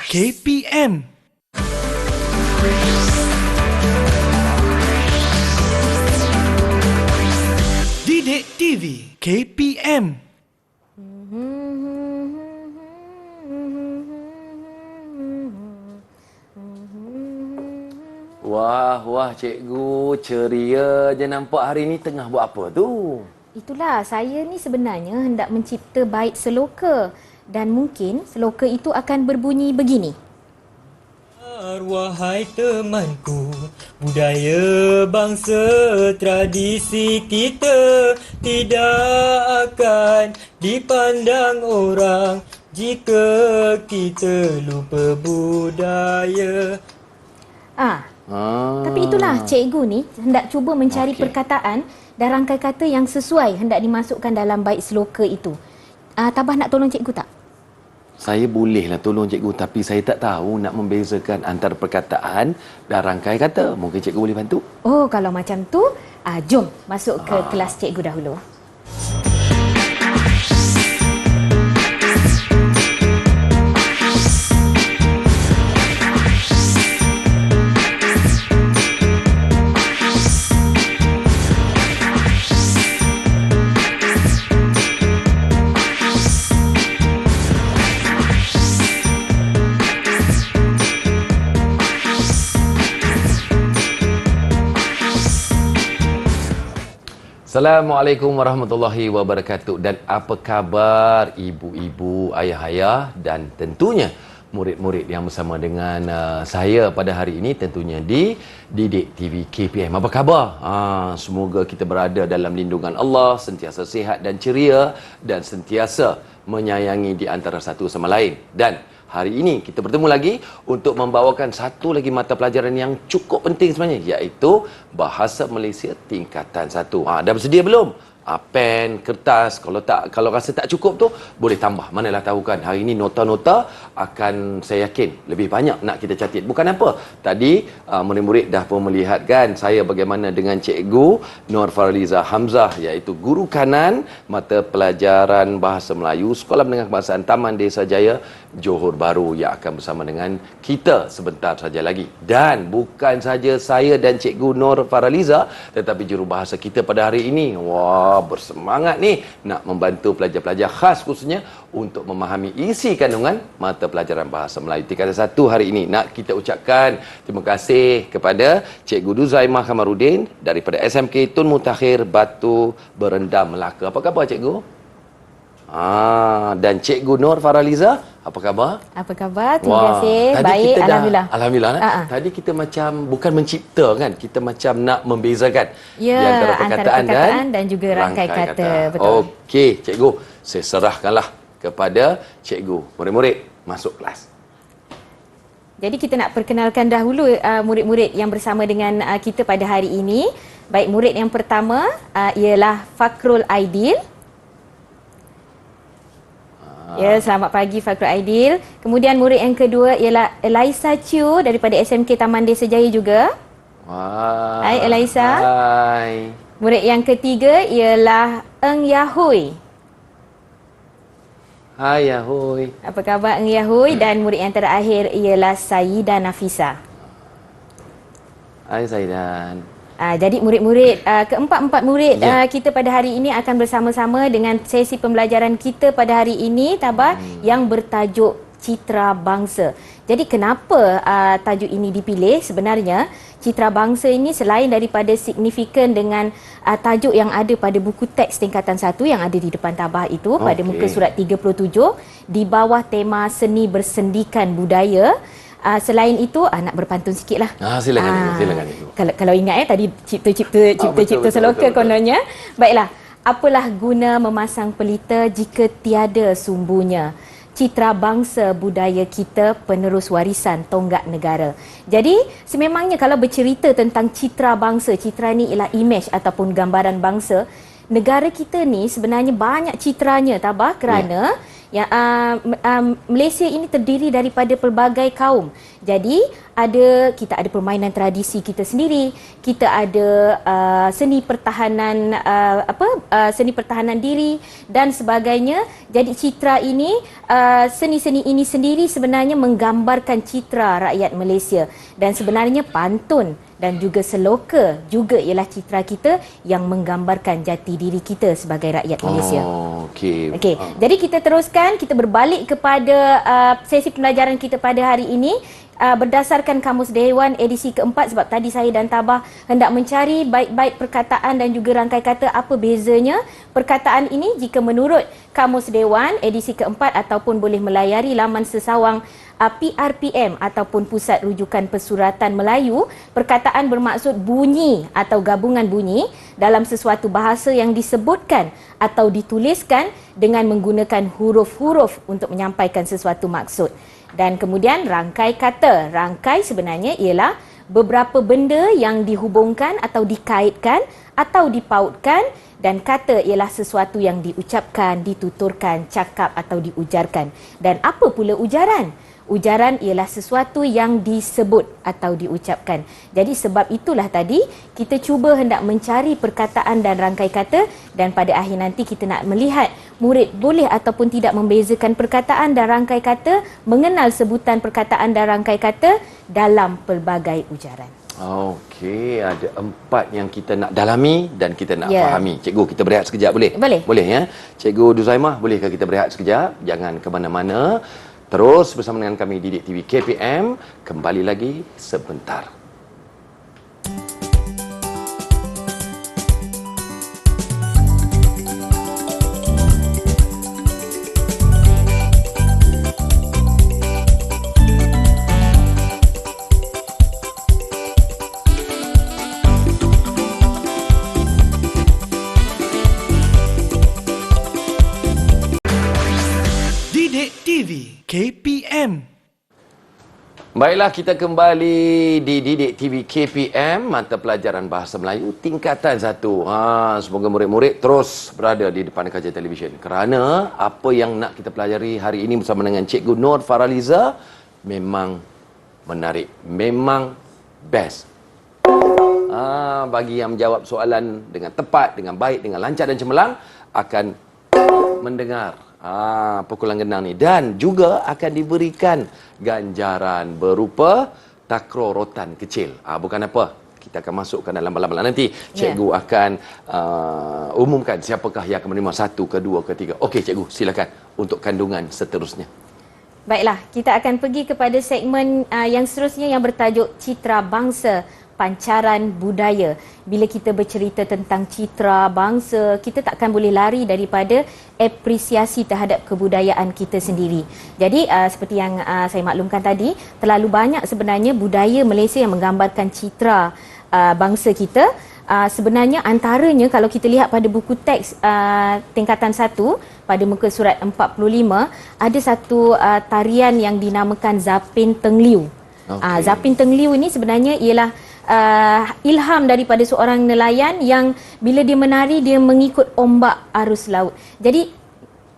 KPM. Didik TV KPM. Wah, cikgu ceria je nampak hari ni tengah buat apa tu? Itulah, saya ni sebenarnya hendak mencipta bait seloka dan mungkin seloka itu akan berbunyi begini. Wahai temanku, budaya bangsa tradisi kita tidak akan dipandang orang jika kita lupa budaya. Tapi itulah, cikgu ni hendak cuba mencari perkataan dan rangkai kata yang sesuai hendak dimasukkan dalam bait seloka itu. Tabah nak tolong cikgu tak? Saya bolehlah tolong cikgu, tapi saya tak tahu nak membezakan antara perkataan dan rangkai kata. Mungkin cikgu boleh bantu? Oh, kalau macam tu, jom masuk ke kelas cikgu dahulu. Assalamualaikum warahmatullahi wabarakatuh. Dan apa khabar ibu-ibu, ayah-ayah dan tentunya murid-murid yang bersama dengan saya pada hari ini, tentunya di Didik TV KPM. Apa khabar? Semoga kita berada dalam lindungan Allah, sentiasa sihat dan ceria dan sentiasa menyayangi di antara satu sama lain. Dan hari ini kita bertemu lagi untuk membawakan satu lagi mata pelajaran yang cukup penting sebenarnya, iaitu Bahasa Malaysia Tingkatan 1. Dah bersedia belum? Pen, kertas. Kalau rasa tak cukup tu, boleh tambah. Manalah tahu kan, hari ini nota-nota akan saya yakin lebih banyak nak kita catat. Bukan apa, tadi murid-murid dah pun melihat kan saya bagaimana dengan cikgu Nur Farliza Hamzah, iaitu guru kanan mata pelajaran Bahasa Melayu Sekolah Menengah Kebangsaan Taman Desa Jaya, Johor Bahru, yang akan bersama dengan kita sebentar saja lagi. Dan bukan saja saya dan cikgu Nur Farliza, tetapi jurubahasa kita pada hari ini, bersemangat ni nak membantu pelajar-pelajar khas khususnya untuk memahami isi kandungan mata pelajaran Bahasa Melayu Tingkatan 1 hari ini. Nak kita ucapkan terima kasih kepada Cikgu Duzaimah Kamarudin daripada SMK Tun Mutakhir, Batu Berendam, Melaka. Apa khabar cikgu? Dan Cikgu Nur Farliza, apa khabar? Apa khabar? Terima kasih. Baik, alhamdulillah. Alhamdulillah. Tadi kita macam bukan mencipta kan, kita macam nak membezakan antara perkataan dan juga rangkai kata. Betul. Okey, cikgu, saya serahkanlah kepada cikgu. Murid-murid masuk kelas. Jadi kita nak perkenalkan dahulu murid-murid yang bersama dengan kita pada hari ini. Baik, murid yang pertama ialah Fakrul Aidil. Ya, selamat pagi Fakrul Aidil. Kemudian murid yang kedua ialah Elaisa Chiu daripada SMK Taman Desa Jaya juga. Hai Elaisa. Hai. Murid yang ketiga ialah Eng Yahui. Hai Yahui. Apa khabar Eng Yahui? Dan murid yang terakhir ialah Saida Nafisa. Hai Saidan. Jadi murid-murid, keempat-empat murid kita pada hari ini akan bersama-sama dengan sesi pembelajaran kita pada hari ini, Tabah, yang bertajuk Citra Bangsa. Jadi kenapa tajuk ini dipilih? Sebenarnya Citra Bangsa ini selain daripada signifikan dengan tajuk yang ada pada buku teks tingkatan 1 yang ada di depan Tabah itu, pada muka surat 37 di bawah tema Seni Bersendikan Budaya. Selain itu, nak berpantun sikitlah. Silakan. Kalau ingat tadi cipta seloka kononnya. Baiklah, apalah guna memasang pelita jika tiada sumbunya? Citra bangsa budaya kita penerus warisan tonggak negara. Jadi, sememangnya kalau bercerita tentang citra bangsa, citra ni ialah image ataupun gambaran bangsa, negara kita ni sebenarnya banyak citranya, Tabah, kerana Malaysia ini terdiri daripada pelbagai kaum. Jadi kita ada permainan tradisi kita sendiri, kita ada seni pertahanan seni pertahanan diri dan sebagainya. Jadi citra ini, seni-seni ini sendiri sebenarnya menggambarkan citra rakyat Malaysia, dan sebenarnya pantun dan juga seloka juga ialah citra kita yang menggambarkan jati diri kita sebagai rakyat Malaysia. Okey. Jadi kita teruskan, kita berbalik kepada sesi pembelajaran kita pada hari ini. Berdasarkan Kamus Dewan edisi keempat, sebab tadi saya dan Tabah hendak mencari baik-baik perkataan dan juga rangkai kata apa bezanya perkataan ini jika menurut Kamus Dewan edisi keempat, ataupun boleh melayari laman sesawang PRPM ataupun Pusat Rujukan Pesuratan Melayu. Perkataan bermaksud bunyi atau gabungan bunyi dalam sesuatu bahasa yang disebutkan atau dituliskan dengan menggunakan huruf-huruf untuk menyampaikan sesuatu maksud. Dan kemudian rangkai kata. Rangkai sebenarnya ialah beberapa benda yang dihubungkan atau dikaitkan atau dipautkan, dan kata ialah sesuatu yang diucapkan, dituturkan, cakap atau diujarkan. Dan apa pula ujaran? Ujaran ialah sesuatu yang disebut atau diucapkan. Jadi sebab itulah tadi kita cuba hendak mencari perkataan dan rangkai kata, dan pada akhir nanti kita nak melihat murid boleh ataupun tidak membezakan perkataan dan rangkai kata, mengenal sebutan perkataan dan rangkai kata dalam pelbagai ujaran. Okey, ada 4 yang kita nak dalami dan kita nak fahami. Cikgu, kita berehat sekejap boleh? Boleh. Boleh ya. Cikgu Duzaimah, bolehkah kita berehat sekejap? Jangan ke mana-mana. Terus bersama dengan kami Didik TV KPM, kembali lagi sebentar. Didik TV KPM. Baiklah, kita kembali di Didik TV KPM, mata pelajaran Bahasa Melayu tingkatan 1. Semoga murid-murid terus berada di depan kaca televisyen, kerana apa yang nak kita pelajari hari ini bersama dengan Cikgu Nur Faraliza memang menarik, memang best. Bagi yang menjawab soalan dengan tepat, dengan baik, dengan lancar dan cemerlang, akan mendengar pukulan gendang ni, dan juga akan diberikan ganjaran berupa takraw rotan kecil. Bukan apa, kita akan masukkan dalam malam-malam nanti. Cikgu akan umumkan siapakah yang akan menerima 1 ke 2 ke 3. Okey cikgu, silakan untuk kandungan seterusnya. Baiklah, kita akan pergi kepada segmen yang seterusnya yang bertajuk Citra Bangsa Pancaran Budaya. Bila kita bercerita tentang citra bangsa, kita takkan boleh lari daripada apresiasi terhadap kebudayaan kita sendiri. Jadi seperti yang saya maklumkan tadi, terlalu banyak sebenarnya budaya Malaysia yang menggambarkan citra bangsa kita. Sebenarnya antaranya kalau kita lihat pada buku teks tingkatan 1 pada muka surat 45, ada satu tarian yang dinamakan Zapin Tengliu. Zapin Tengliu ini sebenarnya ialah ilham daripada seorang nelayan yang bila dia menari, dia mengikut ombak arus laut. Jadi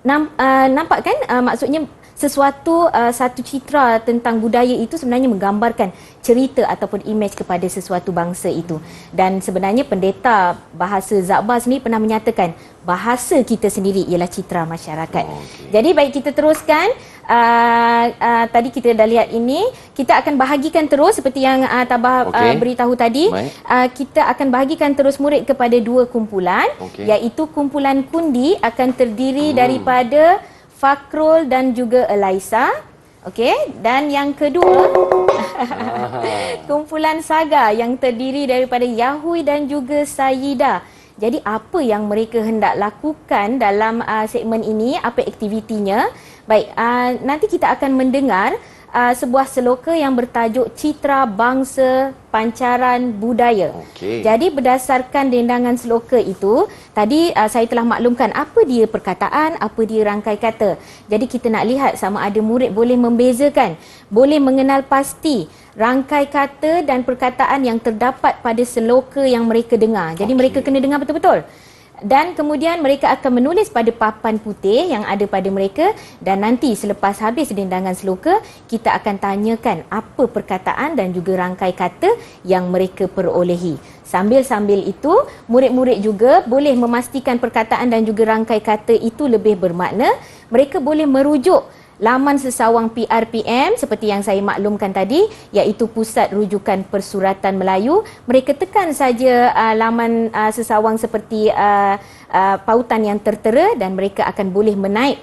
nampak kan, maksudnya sesuatu satu citra tentang budaya itu sebenarnya menggambarkan cerita ataupun imej kepada sesuatu bangsa itu. Dan sebenarnya pendeta bahasa Zakbar sendiri pernah menyatakan bahasa kita sendiri ialah citra masyarakat. Jadi baik, kita teruskan. Tadi kita dah lihat ini, kita akan bahagikan terus seperti yang Tabah beritahu tadi. Kita akan bahagikan terus murid kepada 2 kumpulan, iaitu kumpulan kundi akan terdiri daripada Fakrul dan juga Elaisa. Dan yang kedua kumpulan Saga yang terdiri daripada Yahui dan juga Sayida. Jadi apa yang mereka hendak lakukan dalam segmen ini, apa aktivitinya? Baik, nanti kita akan mendengar sebuah seloka yang bertajuk Citra Bangsa Pancaran Budaya. Jadi berdasarkan dendangan seloka itu, tadi saya telah maklumkan apa dia perkataan, apa dia rangkai kata. Jadi kita nak lihat sama ada murid boleh membezakan, boleh mengenal pasti rangkai kata dan perkataan yang terdapat pada seloka yang mereka dengar. Jadi mereka kena dengar betul-betul. Dan kemudian mereka akan menulis pada papan putih yang ada pada mereka, dan nanti selepas habis dendangan seloka, kita akan tanyakan apa perkataan dan juga rangkai kata yang mereka perolehi. Sambil-sambil itu, murid-murid juga boleh memastikan perkataan dan juga rangkai kata itu lebih bermakna. Mereka boleh merujuk laman sesawang PRPM seperti yang saya maklumkan tadi, iaitu Pusat Rujukan Persuratan Melayu. Mereka tekan saja laman sesawang seperti pautan yang tertera dan mereka akan boleh menaip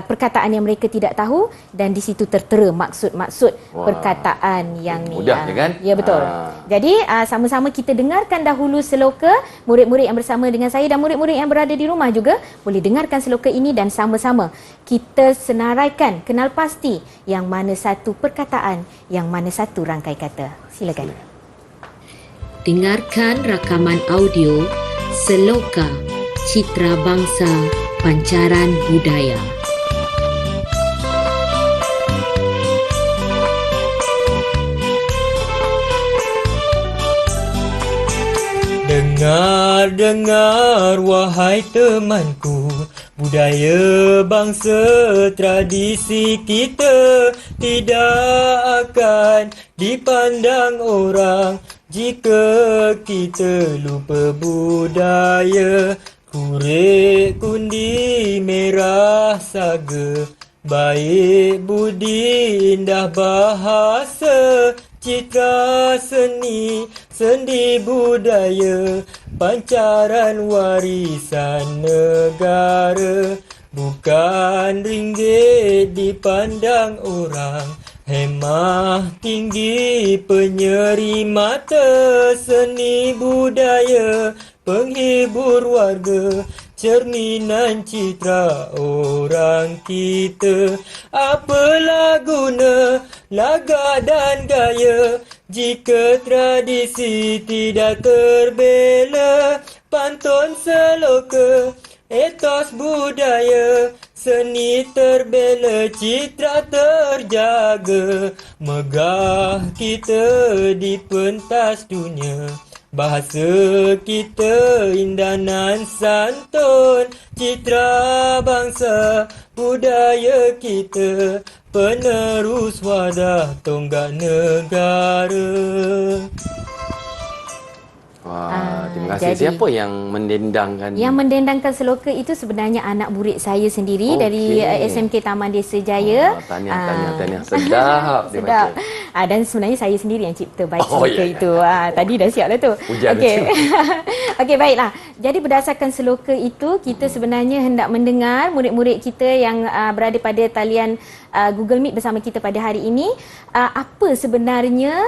perkataan yang mereka tidak tahu, dan di situ tertera maksud-maksud perkataan yang ni. Mudah je kan? Ya, betul. Jadi sama-sama kita dengarkan dahulu seloka. Murid-murid yang bersama dengan saya dan murid-murid yang berada di rumah juga boleh dengarkan seloka ini dan sama-sama kita senaraikan, kenal pasti yang mana satu perkataan, yang mana satu rangkai kata. Silakan. Dengarkan rakaman audio Seloka Citra Bangsa Pancaran Budaya. Dengar wahai temanku, budaya bangsa tradisi kita tidak akan dipandang orang jika kita lupa budaya. Kurik kundi merah saga, baik budi indah bahasa, citra seni sendi budaya, pancaran warisan negara. Bukan ringgit dipandang orang, hemah tinggi penyeri mata, seni budaya penghibur warga, cerminan citra orang kita. Apalah guna lagak dan gaya jika tradisi tidak terbela, pantun seloka etos budaya, seni terbela, citra terjaga, megah kita di pentas dunia. Bahasa kita indah nan santun, citra bangsa budaya kita, penerus wadah tonggak negara. Wah, terima kasih. Jadi, siapa yang mendendangkan? Yang mendendangkan seloka itu sebenarnya anak murid saya sendiri dari SMK Taman Desa Jaya. Tahniah. Sedap dia Sedap. baca. Dan sebenarnya saya sendiri yang cipta baik Oh, seloka ya. itu. Tadi dah siap lah tu. Hujan Okey. macam. Okey, baiklah. Jadi berdasarkan seloka itu, kita sebenarnya hendak mendengar murid-murid kita yang berada pada talian Google Meet bersama kita pada hari ini, apa sebenarnya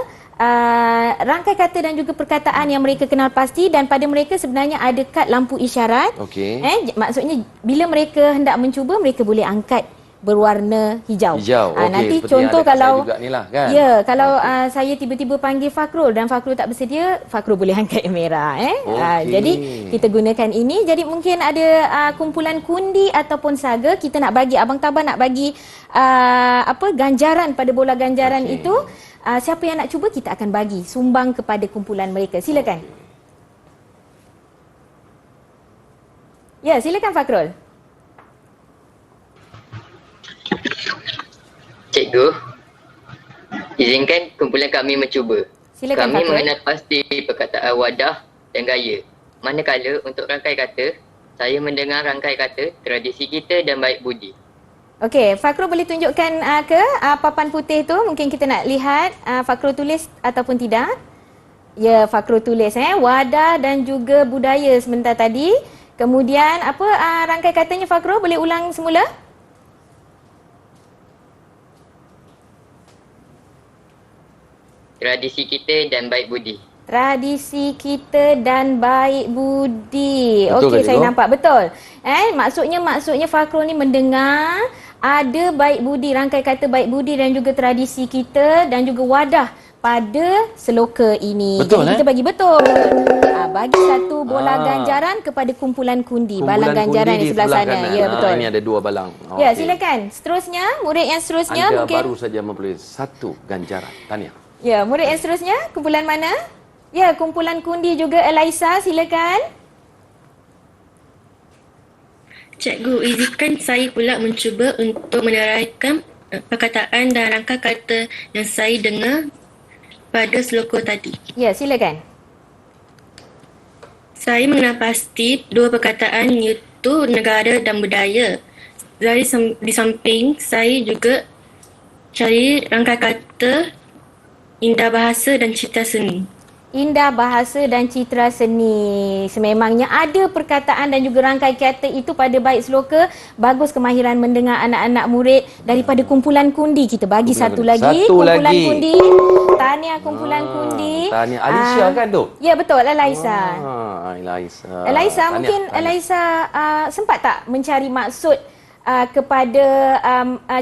rangkai kata dan juga perkataan yang mereka kenal pasti, dan pada mereka sebenarnya ada kad lampu isyarat. Okey. Maksudnya bila mereka hendak mencuba, mereka boleh angkat berwarna hijau. Okey, Nanti seperti contoh yang ada kat kalau saya juga ni lah, kan? Ya, kalau saya tiba-tiba panggil Fakrul dan Fakrul tak bersedia, Fakrul boleh angkat yang merah. Okey. Jadi kita gunakan ini. Jadi mungkin ada kumpulan kundi ataupun saga, kita nak bagi, Abang Tabah nak bagi ganjaran pada bola ganjaran itu. Siapa yang nak cuba, kita akan bagi sumbang kepada kumpulan mereka. Silakan. Ya, silakan Fakrul. Cikgu, izinkan kumpulan kami mencuba. Silakan Kami Fakrul. mengenal pasti perkataan wadah dan gaya. Manakala untuk rangkai kata, saya mendengar rangkai kata tradisi kita dan baik budi. Okey, Fakrul boleh tunjukkan ke papan putih tu? Mungkin kita nak lihat Fakrul tulis ataupun tidak. Ya, Fakrul tulis wadah dan juga budaya sebentar tadi. Kemudian apa rangkai katanya Fakrul? Boleh ulang semula? Tradisi kita dan baik budi. Tradisi kita dan baik budi. Betul Okey, ke, saya Cikgu? nampak betul. Maksudnya Fakrul ni mendengar ada baik budi, rangkai kata baik budi dan juga tradisi kita dan juga wadah pada seloka ini. Betul, Jadi kita bagi betul. Bagi satu bola ganjaran kepada kumpulan kundi. Balang ganjaran kundi di sebelah sana. kanan. Ya, betul. Ini ada 2 balang. Ya, Okey. silakan. Seterusnya, murid yang seterusnya Anda mungkin. baru saja memperoleh 1 ganjaran. Tahniah. Ya, murid yang seterusnya, kumpulan mana? Ya, kumpulan kundi juga Elaisa, silakan. Cikgu, izinkan saya pula mencuba untuk meneraikan perkataan dan rangka kata yang saya dengar pada sloka tadi. Ya, silakan. Saya mengenal pasti dua perkataan iaitu negara dan budaya. Di samping saya juga cari rangka kata, indah bahasa dan cita seni. Indah bahasa dan citra seni. Sememangnya ada perkataan dan juga rangkai kata itu pada bait sloka. Bagus kemahiran mendengar anak-anak murid daripada kumpulan kundi. Kita bagi satu lagi. Kumpulan kundi. Tahniah kumpulan kundi. Tahniah Alisha kan tu? Ya, betul. Elaisa. Elaisa. Elaisa, mungkin Elaisa sempat tak mencari maksud kepada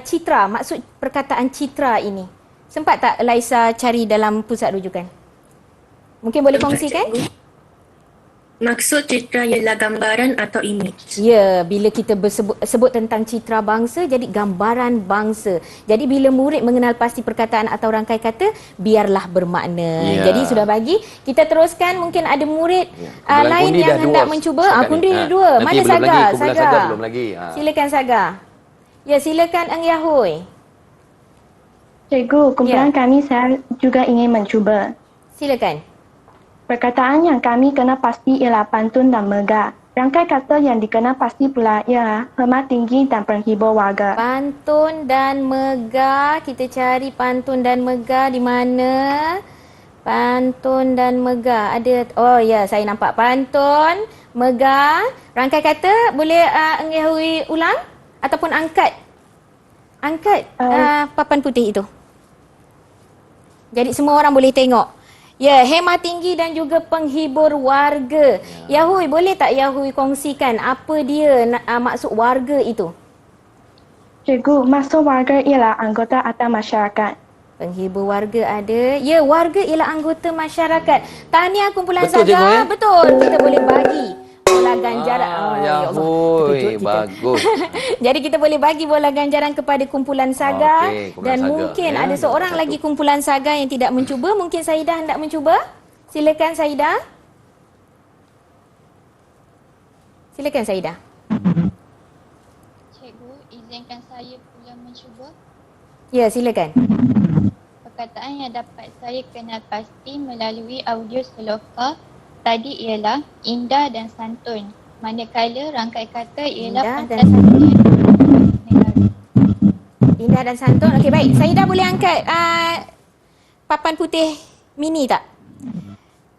citra, maksud perkataan citra ini? Sempat tak Elaisa cari dalam pusat rujukan? Mungkin boleh kongsikan? Maksud citra ialah gambaran atau imej. Ya, bila kita sebut tentang citra bangsa, jadi gambaran bangsa. Jadi bila murid mengenal pasti perkataan atau rangkai kata, biarlah bermakna. Ya. Jadi sudah bagi. Kita teruskan, mungkin ada murid lain kundi yang dah hendak dua mencuba. setakat Kundi ni. ada dua. Nanti Mana belum Saga? lagi. Kumpulan Saga belum lagi. Silakan Saga. Ya, silakan Eng Yahui. Cikgu, kumpulan kami saya juga ingin mencuba. Silakan. Perkataan yang kami kenal pasti ialah pantun dan megah. Rangkai kata yang dikenal pasti pula ialah hormat tinggi dan penghibur warga. Pantun dan megah. Kita cari pantun dan megah di mana? Pantun dan megah. Ada, oh ya, saya nampak pantun, megah. Rangkai kata boleh Eng Yahui ulang ataupun angkat papan putih itu. Jadi semua orang boleh tengok. Ya, hemat tinggi dan juga penghibur warga. Yahui, boleh tak Yahui kongsikan apa dia maksud warga itu? Cikgu, maksud warga ialah anggota atau masyarakat. Penghibur warga ada. Ya, warga ialah anggota masyarakat. Tahniah kumpulan Betul, Saga. cikgu, Betul. Kita boleh bagi bola ganjaran. Ya terkejut kita. bagus. Jadi kita boleh bagi bola ganjaran kepada kumpulan Saga. Okey, kumpulan Dan Saga, mungkin ya. ada seorang Satu. lagi kumpulan Saga yang tidak mencuba. Mungkin Saidah hendak mencuba. Silakan Saidah. Silakan Saidah. Cikgu, izinkan saya pula mencuba. Ya, silakan. Perkataan yang dapat saya kenal pasti melalui audio seloka tadi ialah indah dan santun. Manakala rangkai kata ialah Indah dan pantas santun. negara. Indah dan santun. Okey, baik. Saidah boleh angkat papan putih mini tak?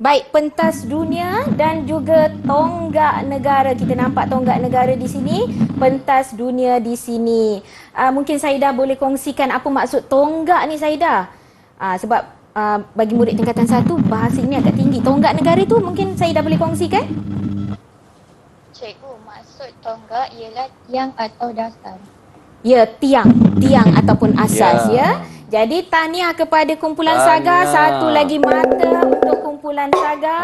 Baik, pentas dunia dan juga tonggak negara. Kita nampak tonggak negara di sini, pentas dunia di sini. Mungkin Saidah boleh kongsikan apa maksud tonggak ni Saidah? Sebab bagi murid tingkatan 1 bahasa ini agak tinggi. Tonggak negara tu mungkin Saidah boleh kongsikan? Cikgu, maksud tonggak ialah tiang atau dasar. Ya, tiang ataupun asas ya. Jadi tahniah kepada kumpulan Saga, satu lagi mata untuk kumpulan Saga.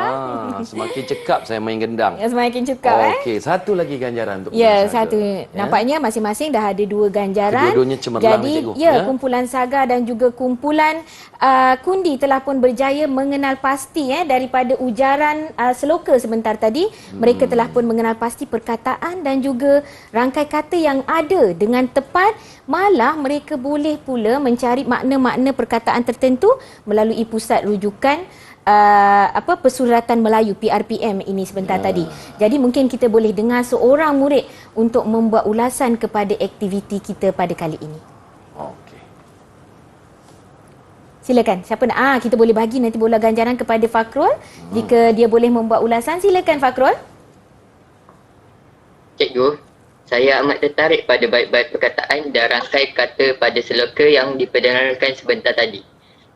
Semakin cekap saya main gendang. Ya, semakin cekap Okey, satu lagi ganjaran untuk Ya, kumpulan Saga. satu. Nampaknya masing-masing dah ada 2 ganjaran. Kedua-duanya cemerlang, Jadi, cikgu. ya, kumpulan Saga dan juga kumpulan Kundi telah pun berjaya mengenal pasti daripada ujaran seloka sebentar tadi. Mereka telah pun mengenal pasti perkataan dan juga rangkai kata yang ada dengan tepat. Malah mereka boleh pula mencari makna-makna perkataan tertentu melalui pusat rujukan Persuratan Melayu PRPM ini sebentar tadi. Jadi mungkin kita boleh dengar seorang murid untuk membuat ulasan kepada aktiviti kita pada kali ini. Okey. Silakan. Siapa nak? Kita boleh bagi nanti bola ganjaran kepada Fakrul jika dia boleh membuat ulasan. Silakan Fakrul. Cikgu, saya amat tertarik pada bait-bait perkataan dan rangkai kata pada seloka yang diperdengarkan sebentar tadi.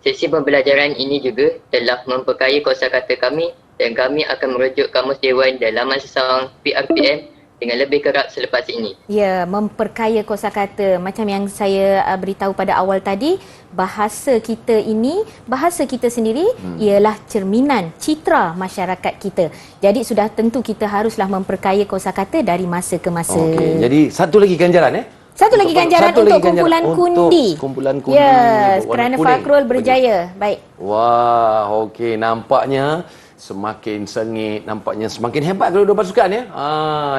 Sesi pembelajaran ini juga telah memperkaya kosakata kami dan kami akan merujuk Kamus Dewan dan laman sesawang PRPM dengan lebih kerap selepas ini. Ya, memperkaya kosakata. Macam yang saya beritahu pada awal tadi, bahasa kita ini, bahasa kita sendiri ialah cerminan citra masyarakat kita. Jadi sudah tentu kita haruslah memperkaya kosakata dari masa ke masa. Okey, jadi satu lagi ganjaran Satu lagi ganjaran satu untuk lagi ganjaran kumpulan kundi. Untuk kumpulan kundi. Ya, berwarna kerana kuning. Fakrul berjaya. Baik. Wah, okey, nampaknya semakin sengit, nampaknya semakin hebat kedua-dua pasukan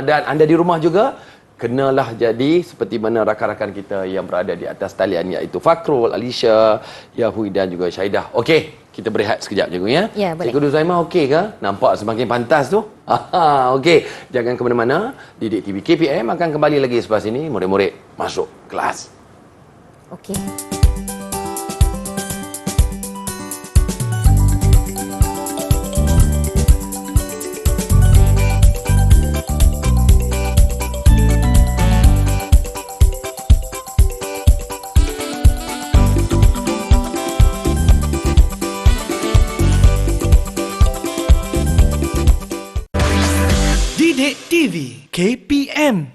dan anda di rumah juga kenalah jadi seperti mana rakan-rakan kita yang berada di atas talian, iaitu Fakrul, Alisha, Yahui dan juga Syaidah. Okey, kita berehat sekejap cikgu ya. Ya, boleh. Cikgu Duzaimah okey ke? Nampak semakin pantas tu. Okey, jangan ke mana-mana. Didik TV KPM akan kembali lagi selepas ini. Murid-murid masuk kelas. Okey. Didik TV KPM.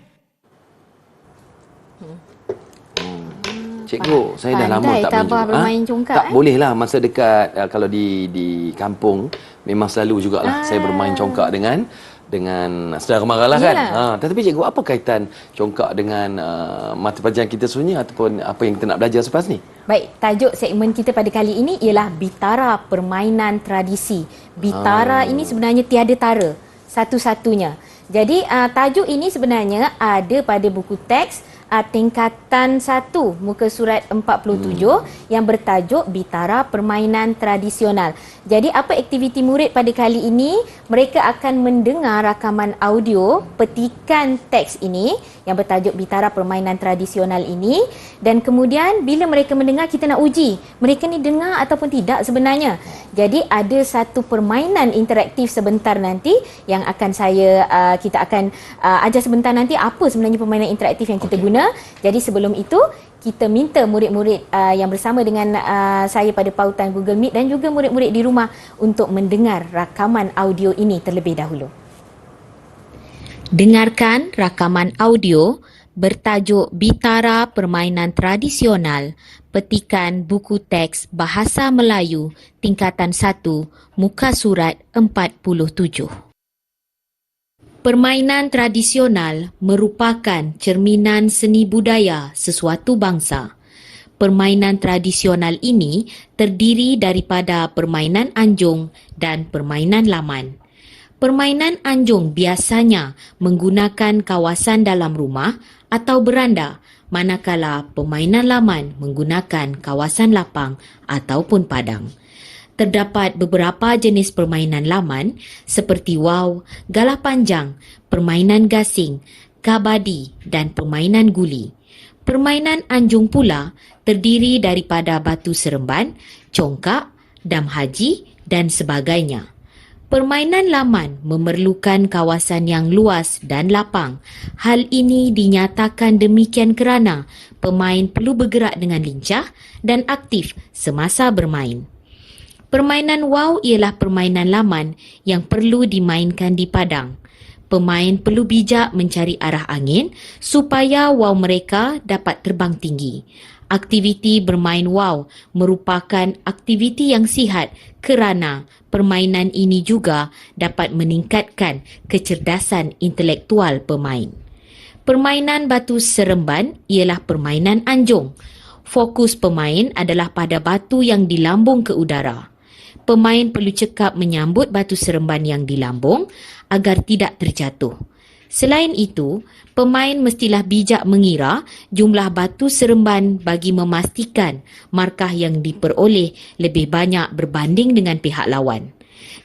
Cikgu, saya dah lama Pandai tak Tabah main bermain congkak, Tak boleh lah, masa dekat kalau di kampung memang selalu jugalah saya bermain congkak dengan saudara mara lah kan. Tetapi cikgu, apa kaitan congkak dengan mata pelajaran kita sebenarnya ataupun apa yang kita nak belajar selepas ni? Baik, tajuk segmen kita pada kali ini ialah Bitara Permainan Tradisi. Bitara ini sebenarnya tiada tara, satu-satunya. Jadi tajuk ini sebenarnya ada pada buku teks tingkatan 1 muka surat 47 yang bertajuk Bitara Permainan Tradisional. Jadi apa aktiviti murid pada kali ini? Mereka akan mendengar rakaman audio petikan teks ini yang bertajuk Bitara Permainan Tradisional ini, dan kemudian bila mereka mendengar, kita nak uji mereka ni dengar ataupun tidak sebenarnya. Jadi ada satu permainan interaktif sebentar nanti yang akan kita akan ajar sebentar nanti apa sebenarnya permainan interaktif yang kita guna. Jadi sebelum itu, kita minta murid-murid yang bersama dengan saya pada pautan Google Meet dan juga murid-murid di rumah untuk mendengar rakaman audio ini terlebih dahulu. Dengarkan rakaman audio bertajuk Bitara Permainan Tradisional, petikan buku teks Bahasa Melayu tingkatan 1 muka surat 47. Permainan tradisional merupakan cerminan seni budaya sesuatu bangsa. Permainan tradisional ini terdiri daripada permainan anjung dan permainan laman. Permainan anjung biasanya menggunakan kawasan dalam rumah atau beranda, manakala permainan laman menggunakan kawasan lapang ataupun padang. Terdapat beberapa jenis permainan laman seperti waw, galah panjang, permainan gasing, kabadi dan permainan guli. Permainan anjung pula terdiri daripada batu seremban, congkak, dam haji dan sebagainya. Permainan laman memerlukan kawasan yang luas dan lapang. Hal ini dinyatakan demikian kerana pemain perlu bergerak dengan lincah dan aktif semasa bermain. Permainan waw ialah permainan laman yang perlu dimainkan di padang. Pemain perlu bijak mencari arah angin supaya waw mereka dapat terbang tinggi. Aktiviti bermain waw merupakan aktiviti yang sihat kerana permainan ini juga dapat meningkatkan kecerdasan intelektual pemain. Permainan batu seremban ialah permainan anjung. Fokus pemain adalah pada batu yang dilambung ke udara. Pemain perlu cekap menyambut batu seremban yang dilambung agar tidak terjatuh. Selain itu, pemain mestilah bijak mengira jumlah batu seremban bagi memastikan markah yang diperoleh lebih banyak berbanding dengan pihak lawan.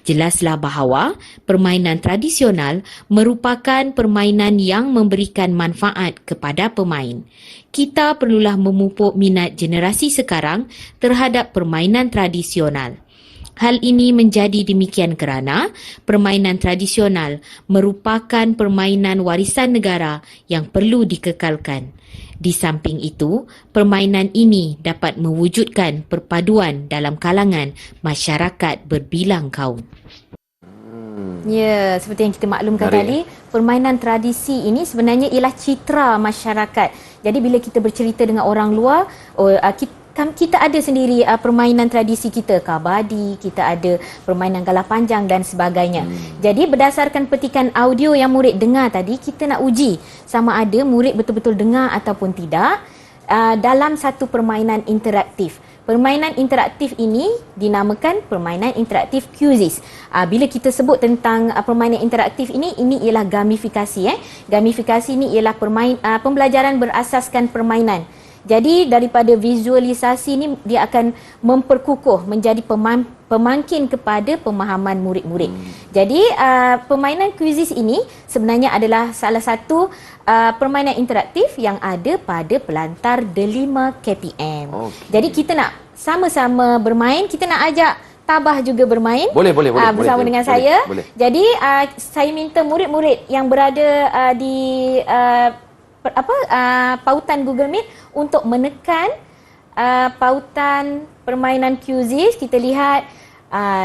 Jelaslah bahawa permainan tradisional merupakan permainan yang memberikan manfaat kepada pemain. Kita perlulah memupuk minat generasi sekarang terhadap permainan tradisional. Hal ini menjadi demikian kerana permainan tradisional merupakan permainan warisan negara yang perlu dikekalkan. Di samping itu, permainan ini dapat mewujudkan perpaduan dalam kalangan masyarakat berbilang kaum. Ya, seperti yang kita maklumkan tadi, permainan tradisi ini sebenarnya ialah citra masyarakat. Jadi bila kita bercerita dengan orang luar, kita ada sendiri permainan tradisi kita, kabadi, kita ada permainan galah panjang dan sebagainya. Jadi berdasarkan petikan audio yang murid dengar tadi, kita nak uji sama ada murid betul-betul dengar ataupun tidak dalam satu permainan interaktif. Permainan interaktif ini dinamakan permainan interaktif quizzes. Bila kita sebut tentang permainan interaktif ini ialah gamifikasi. Gamifikasi ini ialah pembelajaran berasaskan permainan. Jadi daripada visualisasi ni dia akan memperkukuh menjadi pemangkin kepada pemahaman murid-murid. Jadi permainan quizzes ini sebenarnya adalah salah satu permainan interaktif yang ada pada pelantar Delima KPM. Jadi kita nak sama-sama bermain, kita nak ajak Tabah juga bermain. Boleh. Bersama dengan saya. Boleh. Jadi saya minta murid-murid yang berada di pautan Google Meet untuk menekan pautan permainan quizzes. Kita lihat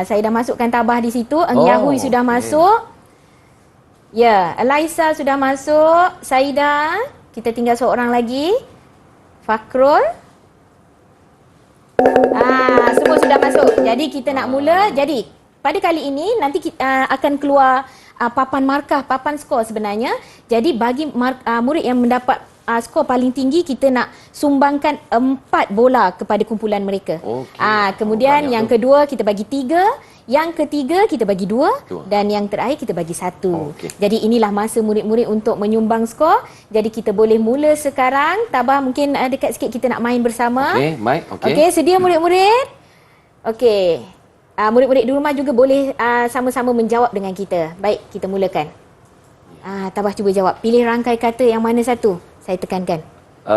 saya dah masukkan Tabah di situ. Yahui sudah masuk. Ya, Elaisa sudah masuk. Saida, kita tinggal seorang lagi. Fakrul. Semua sudah masuk. Jadi kita nak mula. Jadi pada kali ini nanti kita akan keluar papan markah, papan skor sebenarnya. Jadi bagi murid yang mendapat skor paling tinggi, kita nak sumbangkan 4 bola kepada kumpulan mereka. Kemudian yang kedua kita bagi 3, yang ketiga kita bagi 2 dan yang terakhir kita bagi 1. Jadi inilah masa murid-murid untuk menyumbang skor. Jadi kita boleh mula sekarang. Tabah mungkin dekat sikit, kita nak main bersama. Okey, sedia murid-murid? Okey. Murid-murid di rumah juga boleh sama-sama menjawab dengan kita. Baik, kita mulakan. Tabah cuba jawab. Pilih rangkai kata yang mana satu? Saya tekankan.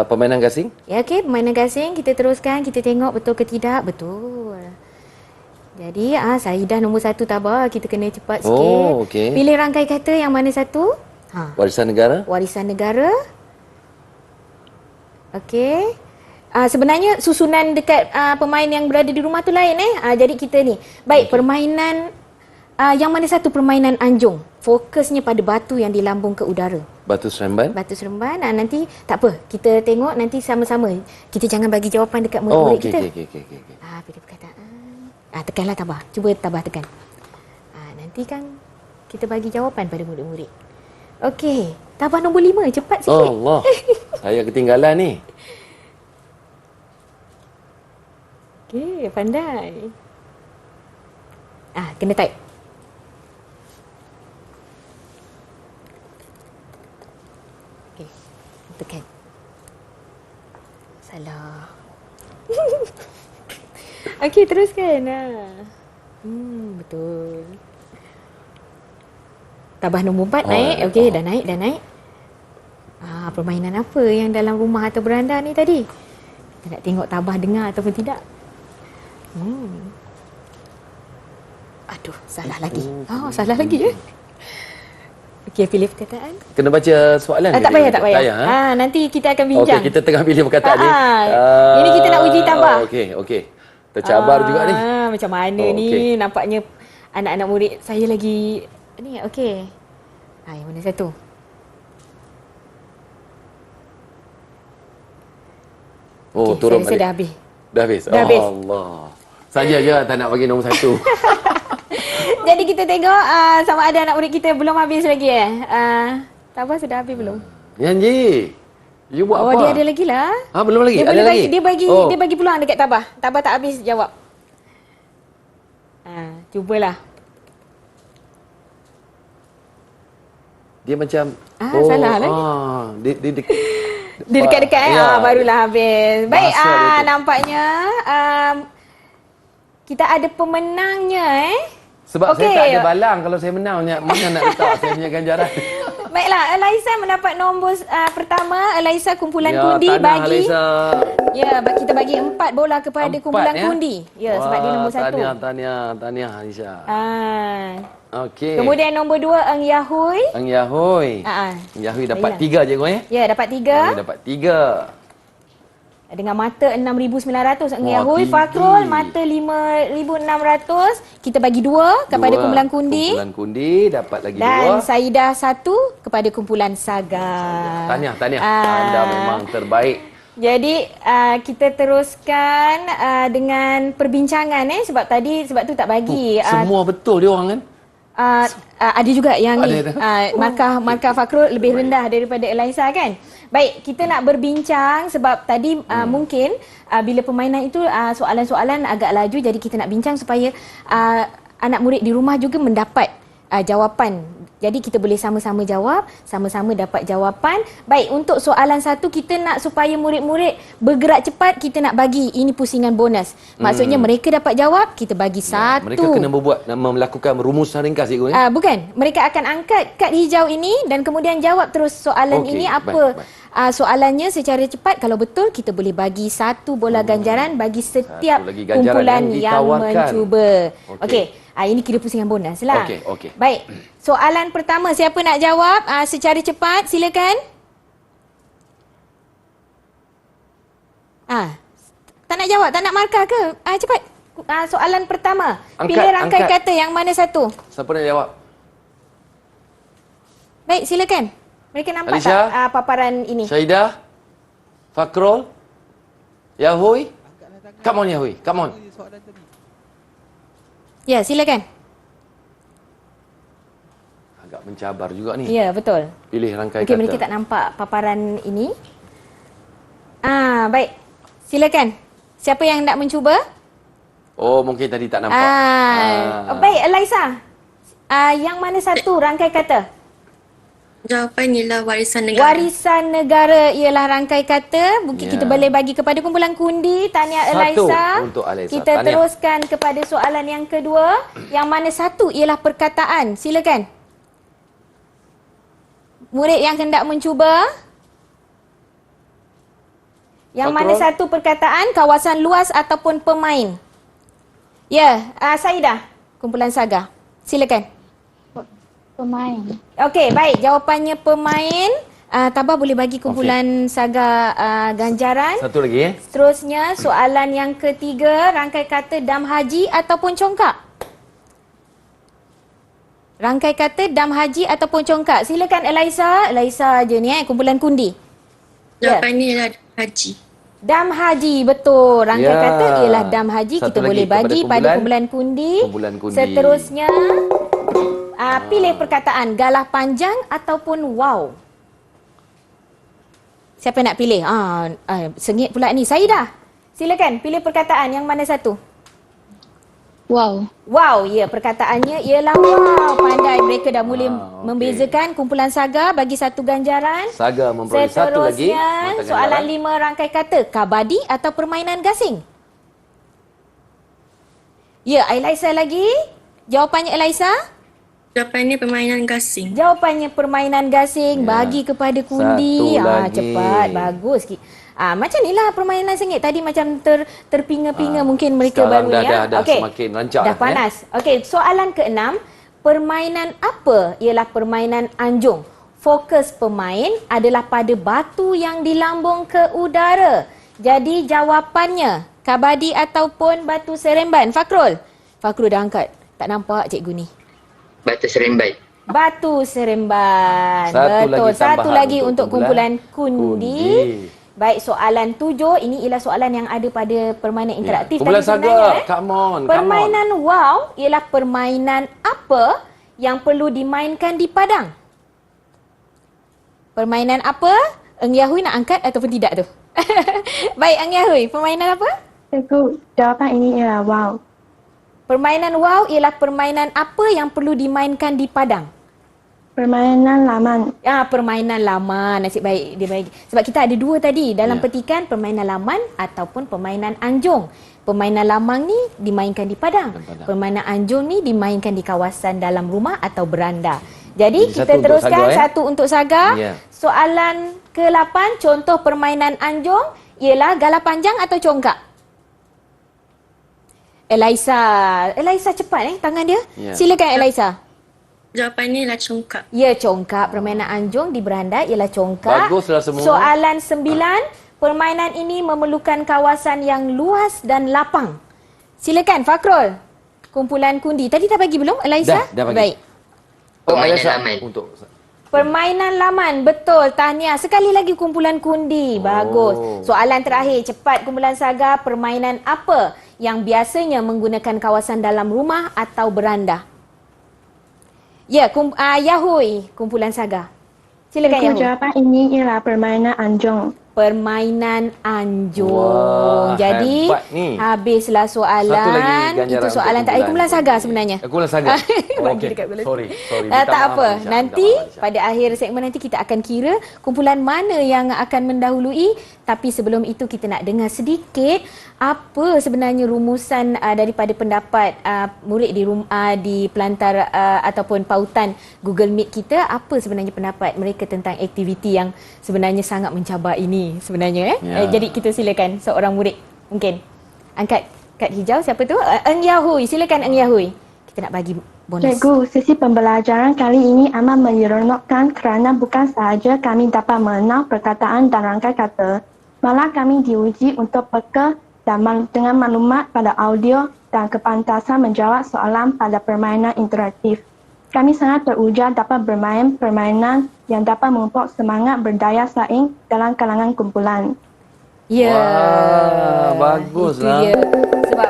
Permainan gasing. Ya, okey, permainan gasing. Kita teruskan, kita tengok betul ke tidak. Betul. Jadi, Saidah nombor 1 Tabah. Kita kena cepat sikit. Pilih rangkai kata yang mana satu? Warisan negara. Warisan negara. Okey. Sebenarnya susunan dekat pemain yang berada di rumah tu lain jadi kita ni. Baik, permainan yang mana satu permainan anjung. Fokusnya pada batu yang dilambung ke udara. Batu seremban. Batu seremban. Nanti tak apa, kita tengok nanti sama-sama. Kita jangan bagi jawapan dekat murid-murid kita. Okey. Pilih perkataan. Tekanlah Tabah. Cuba Tabah tekan. Nanti kan kita bagi jawapan pada murid-murid. Okey, Tabah nombor 5, cepat sikit. Allah. Saya ketinggalan ni. Okey, pandai. Kena type. Okey, tekan. Salah. Okey, teruskan. Betul. Tabah nombor 4 naik. Okey, dah naik. Permainan apa yang dalam rumah atau beranda ni tadi? Kita nak tengok Tabah dengar ataupun tidak. Aduh, salah lagi. Salah lagi Okey, pilih perkataan. Kena baca soalan ke? Tak payah. Nanti kita akan bincang. Okey, kita tengah pilih perkataan ni. Ini kita nak uji Tabah. Okey. Tercabar juga ni. Macam mana ni? Nampaknya anak-anak murid saya lagi ni. Okey. Yang mana satu? Turun balik. Dah habis. Dah habis. Allah. Saja je tak nak bagi nombor 1. Jadi kita tengok sama ada anak murid kita belum habis lagi Tabah sudah habis belum? Yanji. You buat apa? Dia ada lagi lah. Belum lagi? Dia ada lagi? Dia bagi peluang dekat Tabah. Tabah tak habis jawab. Cubalah. Dia macam salah lagi. Dia dekat-dekat barulah habis. Baik, nampaknya kita ada pemenangnya Sebab saya tak ada balang kalau saya menang. Mana nak letak saya punya ganjaran. Baiklah, Elaisa mendapat nombor pertama. Elaisa kumpulan kundi Tanah bagi. Elaisa. Kita bagi 4 bola kepada kumpulan kundi. Sebab dia nombor 1. Tahniah Elaisa. Okey. Kemudian nombor 2 Eng Yahui. Eng Yahui dapat 3 je kau dapat 3. Dapat 3. Dengan mata 6,900 Eng Yahui. Fakrul mata 5,600. Kita bagi 2 kepada kumpulan kundi. Kumpulan kundi dapat lagi 2. Dan Saidah 1 kepada kumpulan Saga. Tahniah. Anda memang terbaik. Jadi kita teruskan dengan perbincangan sebab tu tak bagi. Semua betul dia orang kan? Ada juga yang Ada, ni. ada. Markah Fakrul lebih rendah daripada Elaisa kan? Baik, kita nak berbincang sebab tadi mungkin bila permainan itu soalan-soalan agak laju, jadi kita nak bincang supaya anak murid di rumah juga mendapat jawapan. Jadi kita boleh sama-sama jawab, sama-sama dapat jawapan. Baik, untuk soalan satu kita nak supaya murid-murid bergerak cepat, kita nak bagi ini pusingan bonus. Maksudnya mereka dapat jawab, kita bagi satu. Mereka kena melakukan rumusan ringkas, cikgu. Bukan, mereka akan angkat kad hijau ini dan kemudian jawab terus soalan Okey, ini baik, apa baik. soalannya secara cepat. Kalau betul, kita boleh bagi satu bola ganjaran bagi setiap lagi ganjaran kumpulan yang yang ditawarkan. mencuba. Okey. Okey, ini kira pusingan bonus lah. Okey, okey. Baik, soalan pertama siapa nak jawab secara cepat, silakan. Tak nak jawab, tak nak markah ke? Cepat. Soalan pertama. Pilih rangkai kata yang mana satu? Siapa nak jawab? Baik, silakan. Mereka nampak Alisha? tak paparan ini? Syahidah? Fakrul? Yahui? Come on, Yahui. Come on. Ya, silakan. Agak mencabar juga ni. Ya, betul. Pilih rangkai Okey, kata. mereka tak nampak paparan ini. Baik. Silakan. Siapa yang nak mencuba? Oh, mungkin tadi tak nampak. Baik, Elaisa. Yang mana satu rangkai kata? Jawapan ialah warisan negara. Warisan negara ialah rangkai kata. Mungkin kita boleh bagi kepada kumpulan kundi. Tahniah Elaisa. Untuk Elaisa. Kita Tahniah. teruskan kepada soalan yang kedua. Yang mana satu ialah perkataan. Silakan. Murid yang hendak mencuba. Yang mana satu perkataan, kawasan luas ataupun pemain? Ya, Saidah, kumpulan Saga. Silakan. Pemain. Okey, baik. Jawapannya pemain. Tabah boleh bagi kumpulan Saga ganjaran. Satu lagi Seterusnya, soalan yang ketiga, rangkai kata dam haji ataupun congkak? Rangkai kata dam haji ataupun congkak. Silakan Elaisa. Elaisa je ni kumpulan kundi. Jawapannya ialah haji. Dam haji, betul. Rangkai Ya. kata ialah dam haji. Satu Kita lagi boleh bagi kepada pada kumpulan kundi. kumpulan kundi. Seterusnya, pilih perkataan galah panjang ataupun wow. Siapa nak pilih? Sengit pula ni. Saidah, silakan pilih perkataan yang mana satu? Wow. Wow, ya, perkataannya ialah wow. Pandai, mereka dah mula membezakan. Kumpulan Saga bagi satu ganjaran. Saga memperoleh satu lagi. Seterusnya, soalan 5 rangkai kata kabadi atau permainan gasing? Ya, Elaisa lagi. Jawapannya Elaisa? Jawapannya permainan gasing. Jawapannya permainan gasing. Bagi kepada kundi. Satu lagi. Cepat, bagus. Macam inilah permainan sengit. Tadi macam terpinga-pinga mungkin mereka sekarang baru ni. dah semakin rancak Dah panas. Okey, soalan ke-6. Permainan apa ialah permainan anjung? Fokus pemain adalah pada batu yang dilambung ke udara. Jadi jawapannya kabadi ataupun batu seremban. Fakrul dah angkat. Tak nampak cikgu ni. Batu seremban. Batu seremban. Betul. Satu lagi untuk kumpulan kundi. Baik, soalan 7. Ini ialah soalan yang ada pada permainan interaktif. Kumpulan tadi Saga, sebenarnya. come on. Permainan wow ialah permainan apa yang perlu dimainkan di padang? Permainan apa? Eng Yahui nak angkat ataupun tidak tu? Baik, Eng Yahui, permainan apa? Cikgu, jawapan ini ialah wow. Permainan wow ialah permainan apa yang perlu dimainkan di padang? Permainan laman. Permainan laman. Nasib baik dia bagi. Sebab kita ada dua tadi dalam petikan, permainan laman ataupun permainan anjung. Permainan lamang ni dimainkan di padang. Permainan anjung ni dimainkan di kawasan dalam rumah atau beranda. Jadi kita teruskan satu untuk Saga. Soalan ke-8, contoh permainan anjung ialah galah panjang atau congkak? Elaisa cepat tangan dia. Silakan Elaisa. Jawapannya ialah congkak. Ya, congkak. Permainan anjung di beranda ialah congkak. Baguslah semua. Soalan 9, permainan ini memerlukan kawasan yang luas dan lapang. Silakan Fakrul. Kumpulan kundi. Tadi dah bagi belum Elaisa? Dah bagi. Baik. Permainan laman. Permainan laman, betul. Tahniah. Sekali lagi kumpulan kundi. Bagus. Soalan terakhir, cepat kumpulan Saga. Permainan apa yang biasanya menggunakan kawasan dalam rumah atau beranda? Ya, Yahui, kumpulan Saga. Silakan Cikgu, Yahui. jawapan ini ialah permainan anjong. Permainan anjong. Wah, Jadi hebat ni. habislah soalan. Satu lagi ganjaran Itu soalan untuk tak kumpulan Saga sebenarnya. Kumpulan Saga. Bagi Okey. dekat bulan. Sorry. Tak Minta maaf, apa. Aisyah. Nanti Minta maaf, Aisyah. pada akhir segmen nanti kita akan kira kumpulan mana yang akan mendahului. Tapi sebelum itu kita nak dengar sedikit apa sebenarnya rumusan daripada pendapat murid di pelantar ataupun pautan Google Meet kita. Apa sebenarnya pendapat mereka tentang aktiviti yang sebenarnya sangat mencabar ini sebenarnya. Ya. Jadi kita silakan seorang murid mungkin angkat kad hijau. Siapa tu? Eng Yahui. Silakan Eng Yahui. Kita nak bagi bonus. Cikgu, sesi pembelajaran kali ini amat menyeronokkan kerana bukan sahaja kami dapat mengenal perkataan dan rangkai kata, malah kami diuji untuk peka dengan maklumat pada audio dan kepantasan menjawab soalan pada permainan interaktif. Kami sangat teruja dapat bermain permainan yang dapat memupuk semangat berdaya saing dalam kalangan kumpulan. Ya. Wah, baguslah. Itu dia. Sebab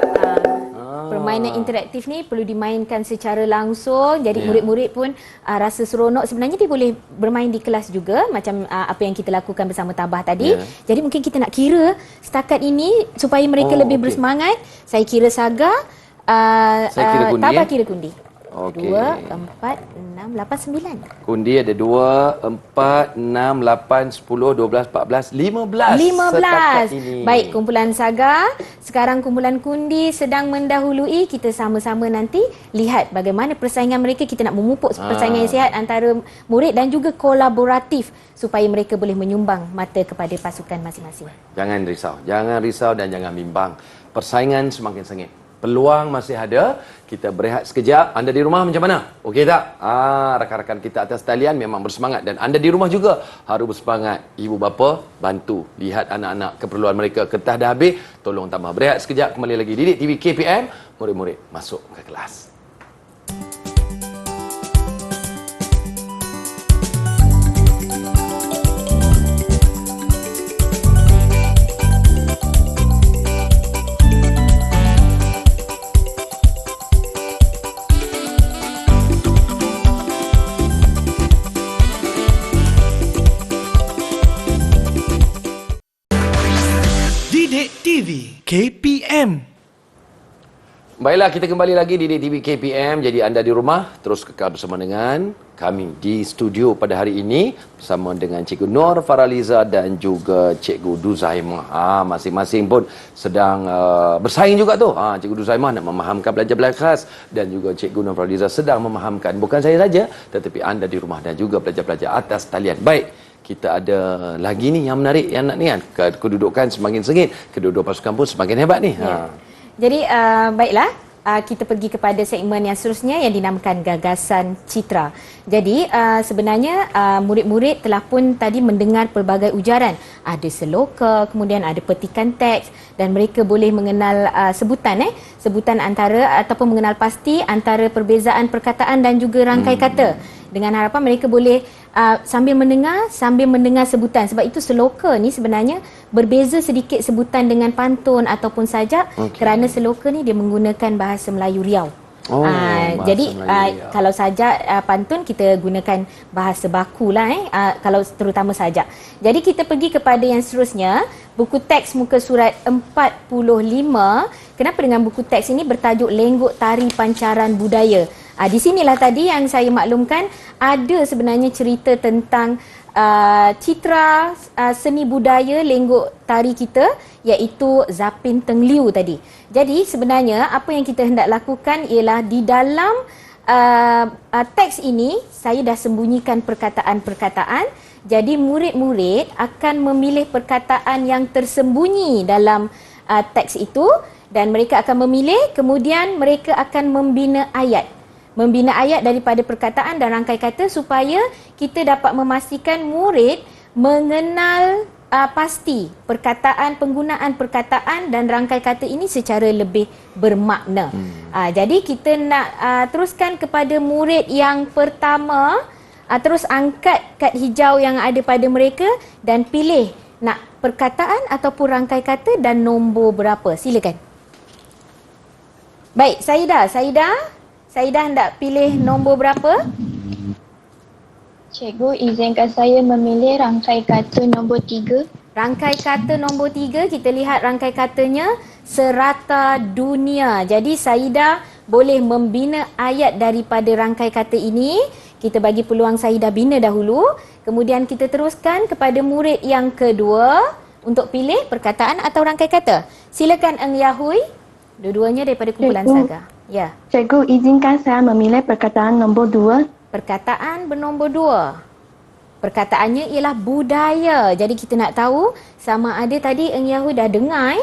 permainan interaktif ni perlu dimainkan secara langsung. Jadi murid-murid pun rasa seronok. Sebenarnya dia boleh bermain di kelas juga macam apa yang kita lakukan bersama Tabah tadi. Jadi mungkin kita nak kira setakat ini supaya mereka lebih bersemangat. Saya kira Saga, Saya kira kundi, Tabah kira kundi. Okey. 2, 4, 6, 8, 9. Kundi ada 2, 4, 6, 8, 10, 12, 14, 15. 15. Baik, kumpulan Saga. Sekarang kumpulan kundi sedang mendahului. Kita sama-sama nanti lihat bagaimana persaingan mereka. Kita nak memupuk persaingan yang sihat antara murid dan juga kolaboratif supaya mereka boleh menyumbang mata kepada pasukan masing-masing. Jangan risau dan jangan bimbang. Persaingan semakin sengit. Peluang masih ada. Kita berehat sekejap. Anda di rumah macam mana? Okey tak? Rakan-rakan kita atas talian memang bersemangat. Dan anda di rumah juga harus bersemangat. Ibu bapa, bantu. Lihat anak-anak keperluan mereka. Kertas dah habis. Tolong tambah. Berehat sekejap. Kembali lagi. Didik TV KPM. Murid-murid masuk ke kelas. Didik TV KPM. Baiklah, kita kembali lagi di TV KPM. Jadi anda di rumah terus kekal bersama dengan kami di studio pada hari ini bersama dengan Cikgu Nur Faraliza dan juga Cikgu Duzaimah. Masing-masing pun sedang bersaing juga tu. Cikgu Duzaimah nak memahamkan pelajar-pelajar kelas dan juga Cikgu Nur Faraliza sedang memahamkan bukan saya saja tetapi anda di rumah dan juga pelajar-pelajar atas talian. Baik, kita ada lagi ni yang menarik yang nak ni kan. Kedudukan semakin sengit, kedua-dua pasukan pun semakin hebat ni. Jadi baiklah, kita pergi kepada segmen yang seterusnya yang dinamakan gagasan citra. Jadi sebenarnya murid-murid telah pun tadi mendengar pelbagai ujaran. Ada seloka, kemudian ada petikan teks dan mereka boleh mengenal sebutan antara ataupun mengenal pasti antara perbezaan perkataan dan juga rangkai kata. Dengan harapan mereka boleh sambil mendengar sebutan. Sebab itu seloka ni sebenarnya berbeza sedikit sebutan dengan pantun ataupun sajak kerana seloka ni dia menggunakan bahasa Melayu Riau. Jadi kalau sajak pantun kita gunakan bahasa baku lah kalau terutama sajak. Jadi kita pergi kepada yang seterusnya, buku teks muka surat 45. Kenapa dengan buku teks ini bertajuk Lenggok Tari Pancaran Budaya? Di sinilah tadi yang saya maklumkan ada sebenarnya cerita tentang citra seni budaya lenggok tari kita iaitu Zapin Teng Liu tadi. Jadi sebenarnya apa yang kita hendak lakukan ialah di dalam teks ini saya dah sembunyikan perkataan-perkataan. Jadi murid-murid akan memilih perkataan yang tersembunyi dalam teks itu dan mereka akan memilih, kemudian mereka akan membina ayat daripada perkataan dan rangkai kata supaya kita dapat memastikan murid mengenal pasti penggunaan perkataan dan rangkai kata ini secara lebih bermakna. Jadi kita nak teruskan kepada murid yang pertama. Terus angkat kad hijau yang ada pada mereka dan pilih nak perkataan ataupun rangkai kata dan nombor berapa. Silakan. Baik, Saidah hendak pilih nombor berapa? Cikgu, izinkan saya memilih rangkai kata nombor 3. Rangkai kata nombor 3, kita lihat rangkai katanya serata dunia. Jadi Saida boleh membina ayat daripada rangkai kata ini. Kita bagi peluang Saida bina dahulu. Kemudian kita teruskan kepada murid yang kedua untuk pilih perkataan atau rangkai kata. Silakan Eng Yahui. Dua-duanya daripada kumpulan Cikgu. Saga. Ya. Cikgu, izinkan saya memilih perkataan nombor 2. Perkataan bernombor 2. Perkataannya ialah budaya. Jadi kita nak tahu sama ada tadi Eng Yahui dah dengar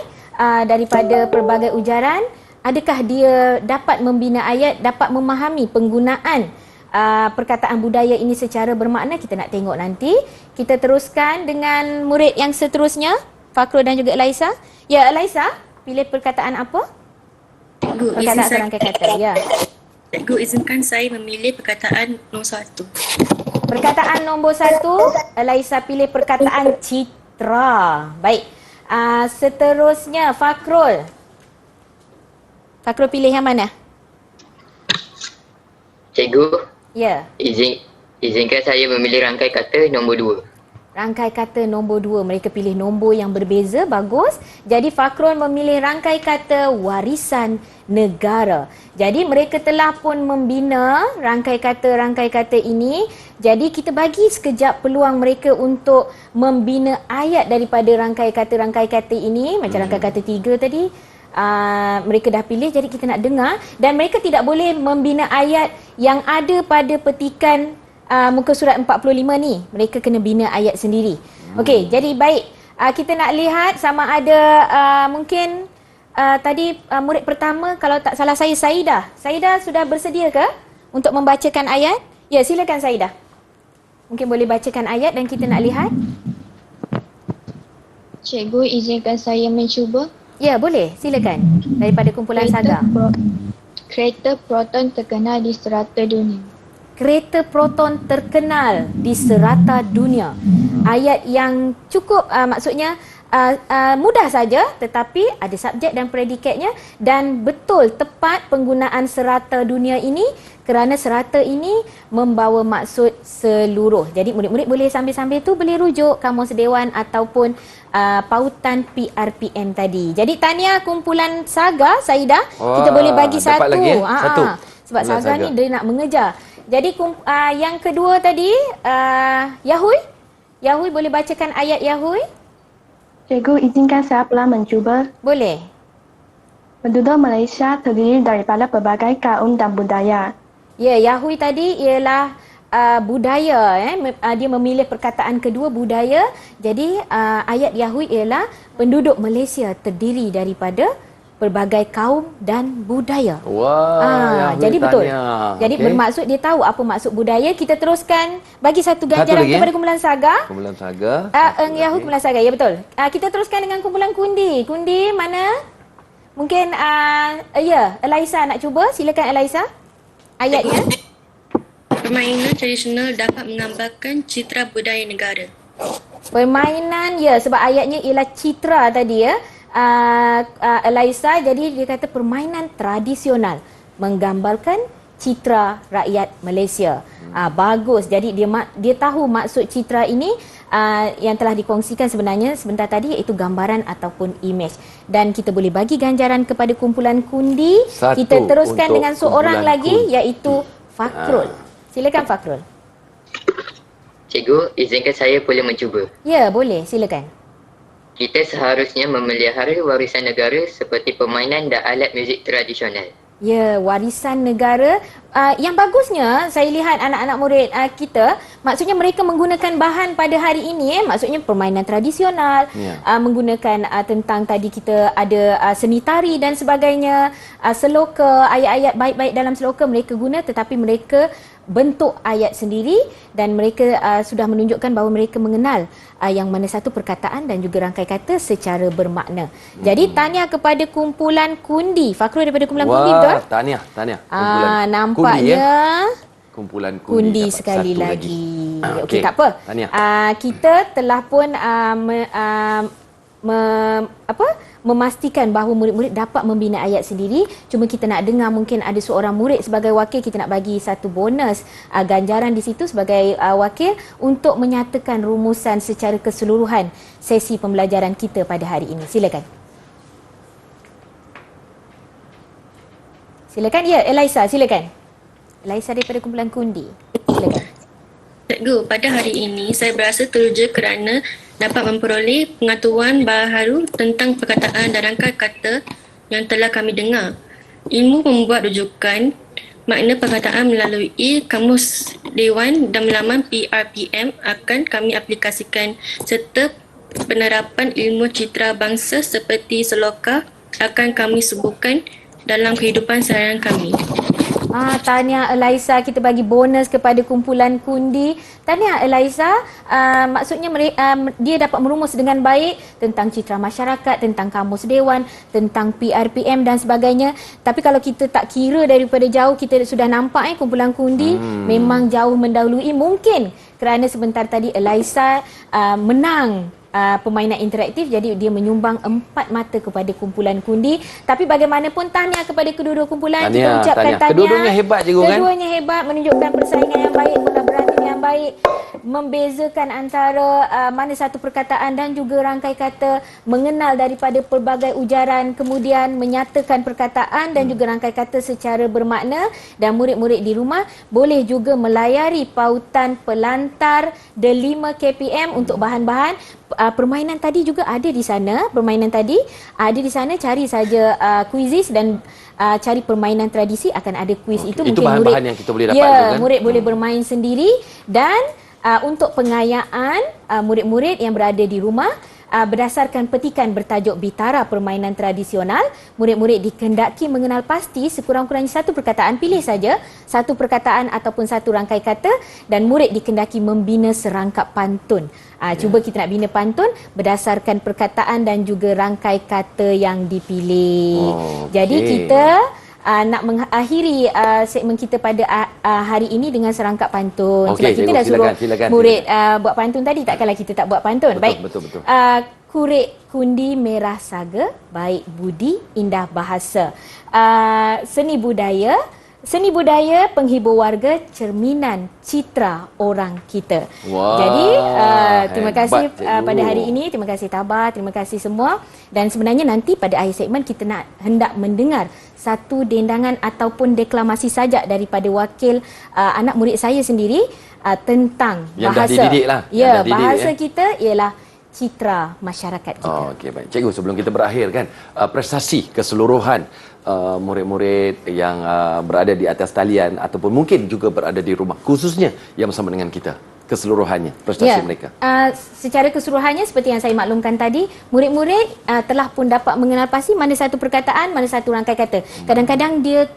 daripada pelbagai ujaran, adakah dia dapat membina ayat, dapat memahami penggunaan perkataan budaya ini secara bermakna. Kita nak tengok nanti. Kita teruskan dengan murid yang seterusnya, Fakrul dan juga Elaisa. Ya, Elaisa, pilih perkataan apa? Cikgu, Perkataan atau rangkai kata. Ya. Cikgu, izinkan saya memilih perkataan nombor 1. Perkataan nombor 1, Elaisa pilih perkataan citra. Baik. Seterusnya, Fakrul. Fakrul pilih yang mana? Cikgu, Ya. izinkan saya memilih rangkai kata nombor 2. Rangkai kata nombor 2. Mereka pilih nombor yang berbeza. Bagus. Jadi Fakrul memilih rangkai kata warisan negara. Jadi mereka telah pun membina rangkai kata ini. Jadi kita bagi sekejap peluang mereka untuk membina ayat daripada rangkai kata ini. Macam rangkai kata 3 tadi. Mereka dah pilih, jadi kita nak dengar. Dan mereka tidak boleh membina ayat yang ada pada petikan muka surat 45 ni. Mereka kena bina ayat sendiri. Okey, jadi baik. Kita nak lihat sama ada mungkin tadi murid pertama, kalau tak salah saya, Saida. Saida sudah bersedia ke untuk membacakan ayat? Ya, silakan Saida. Mungkin boleh bacakan ayat dan kita nak lihat. Cikgu, izinkan saya mencuba. Ya, boleh. Silakan. Daripada kumpulan Saga. Kereta proton terkenal di serata dunia. Kereta proton terkenal di serata dunia. Ayat yang cukup maksudnya mudah saja, tetapi ada subjek dan predikatnya, dan betul tepat penggunaan serata dunia ini kerana serata ini membawa maksud seluruh. Jadi murid-murid boleh sambil-sambil tu boleh rujuk Kamus Dewan ataupun pautan PRPM tadi. Jadi tahniah kumpulan Saga, Saida. Kita boleh bagi dapat satu. lagi, satu. Sebab Kumpulan Saga ni dia nak mengejar. Jadi yang kedua tadi, Yahui. Yahui boleh bacakan ayat Yahui? Cikgu, izinkan saya pula mencuba. Boleh. Penduduk Malaysia terdiri daripada pelbagai kaum dan budaya. Ya, Yahui tadi ialah budaya. Dia memilih perkataan kedua, budaya. Jadi ayat Yahui ialah penduduk Malaysia terdiri daripada pelbagai kaum dan budaya. Wah, jadi betul. tanya. Jadi bermaksud dia tahu apa maksud budaya. Kita teruskan bagi satu ganjaran lagi, kepada kumpulan Saga. Kumpulan Saga. Yahui kumpulan Saga. Ya, betul. Kita teruskan dengan kumpulan Kundi. Kundi mana? Mungkin ya, Elaisa nak cuba. Silakan Elaisa. Ayatnya. Permainan tradisional dapat menggambarkan citra budaya negara. Permainan, ya, sebab ayatnya ialah citra tadi ya. Elaisa, jadi dia kata permainan tradisional menggambarkan citra rakyat Malaysia. Bagus. Jadi dia tahu maksud citra ini yang telah dikongsikan sebenarnya sebentar tadi, iaitu gambaran ataupun imej. Dan kita boleh bagi ganjaran kepada kumpulan Kundi. Satu Kita teruskan untuk dengan seorang kumpulan lagi iaitu Fakrul. Silakan Fakrul. Cikgu, izinkan saya boleh mencuba. Ya, boleh. Silakan. Kita seharusnya memelihara warisan negara seperti permainan dan alat muzik tradisional. Ya, warisan negara. Yang bagusnya saya lihat anak-anak murid kita, maksudnya mereka menggunakan bahan pada hari ini, maksudnya permainan tradisional, menggunakan tentang tadi kita ada seni tari dan sebagainya, seloka, ayat-ayat baik-baik dalam seloka mereka guna, tetapi mereka bentuk ayat sendiri dan mereka sudah menunjukkan bahawa mereka mengenal yang mana satu perkataan dan juga rangkai kata secara bermakna. Jadi tahniah kepada kumpulan Kundi. Fakrul daripada kumpulan Kundi, betul? Tahniah. Nampaknya kumpulan Kundi dapat sekali satu lagi. Okey, Okey, tak apa. tahniah. Kita telah pun memastikan bahawa murid-murid dapat membina ayat sendiri. Cuma kita nak dengar, mungkin ada seorang murid sebagai wakil, kita nak bagi satu bonus ganjaran di situ sebagai wakil untuk menyatakan rumusan secara keseluruhan sesi pembelajaran kita pada hari ini. Silakan. Silakan. Ya, Elaisa, silakan. Elaisa daripada kumpulan Kundi. Silakan. Cikgu, pada hari ini saya berasa teruja kerana dapat memperoleh pengetahuan baharu tentang perkataan dan rangkai kata yang telah kami dengar. Ilmu membuat rujukan makna perkataan melalui Kamus Dewan dan laman PRPM akan kami aplikasikan, serta penerapan ilmu citra bangsa seperti seloka akan kami subuhkan dalam kehidupan seharian kami. Tahniah Elaisa, kita bagi bonus kepada kumpulan Kundi. Tahniah Elaisa, maksudnya dia dapat merumus dengan baik tentang citra masyarakat, tentang kamus dewan, tentang PRPM dan sebagainya. Tapi kalau kita tak kira daripada jauh, kita sudah nampak kumpulan Kundi memang jauh mendahului. Mungkin kerana sebentar tadi Elaisa menang permainan interaktif, jadi dia menyumbang 4 mata kepada kumpulan Kundi. Tapi bagaimanapun, tahniah kepada kedua-dua kumpulan. Kita ucapkan tahniah. Kedua-duanya hebat, cikgu kan? Keduanya hebat, menunjukkan persaingan yang baik, kolaborasi yang baik, membezakan antara mana satu perkataan dan juga rangkai kata, mengenal daripada pelbagai ujaran, kemudian menyatakan perkataan dan juga rangkai kata secara bermakna. Dan murid-murid di rumah boleh juga melayari pautan pelantar The 5 KPM untuk bahan-bahan. Permainan tadi juga ada di sana. Cari saja Quizizz dan cari permainan tradisi, akan ada kuis. Itu mungkin bahan-bahan murid yang kita boleh dapat kan? Murid boleh bermain sendiri. Dan untuk pengayaan murid-murid yang berada di rumah, berdasarkan petikan bertajuk Bitara Permainan Tradisional, murid-murid dikehendaki mengenal pasti sekurang-kurangnya satu perkataan. Pilih saja satu perkataan ataupun satu rangkai kata, dan murid dikehendaki membina serangkap pantun. Cuba kita nak bina pantun berdasarkan perkataan dan juga rangkai kata yang dipilih. Jadi kita nak mengakhiri segmen kita pada hari ini dengan serangkap pantun. Sebab kita dah suruh murid buat pantun tadi, takkanlah kita tak buat pantun. Betul. Kurik kundi merah saga, baik budi indah bahasa. Seni budaya penghibur warga, cerminan citra orang kita. Jadi terima kasih pada hari ini, terima kasih Tabah, terima kasih semua. Dan sebenarnya nanti pada akhir segmen kita hendak mendengar satu dendangan ataupun deklamasi sajak daripada wakil anak murid saya sendiri tentang yang bahasa. Dah dididik lah. Bahasa kita ialah citra masyarakat kita. Okey, baik. Cikgu, sebelum kita berakhir kan, prestasi keseluruhan murid-murid yang berada di atas talian ataupun mungkin juga berada di rumah, khususnya yang bersama dengan kita, keseluruhannya prestasi mereka. Secara keseluruhannya seperti yang saya maklumkan tadi, murid-murid telah pun dapat mengenal pasti mana satu perkataan, mana satu rangkai kata. Kadang-kadang dia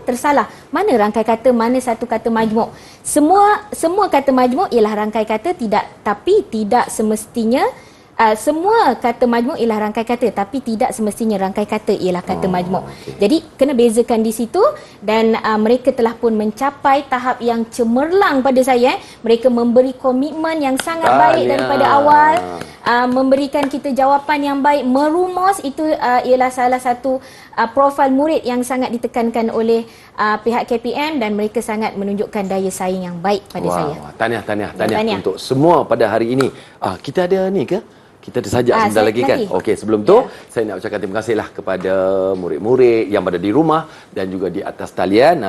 tersalah, mana rangkai kata, mana satu kata majmuk. Semua kata majmuk ialah rangkai kata, tapi tidak semestinya semua kata majmuk ialah rangkai kata, tapi tidak semestinya rangkai kata ialah kata majmuk. Jadi kena bezakan di situ. Dan mereka telah pun mencapai tahap yang cemerlang pada saya. Mereka memberi komitmen yang sangat baik daripada awal, memberikan kita jawapan yang baik, merumus. Itu ialah salah satu profil murid yang sangat ditekankan oleh pihak KPM, dan mereka sangat menunjukkan daya saing yang baik pada saya. Tahniah untuk semua pada hari ini. Kita ada ni ke? Kita ada sajak sebentar lagi kan? Okey, sebelum tu saya nak ucapkan terima kasihlah kepada murid-murid yang berada di rumah dan juga di atas talian,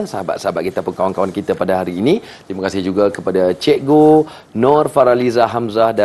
sahabat-sahabat kita, kawan-kawan kita pada hari ini. Terima kasih juga kepada Cikgu Nur Faraliza Hamzah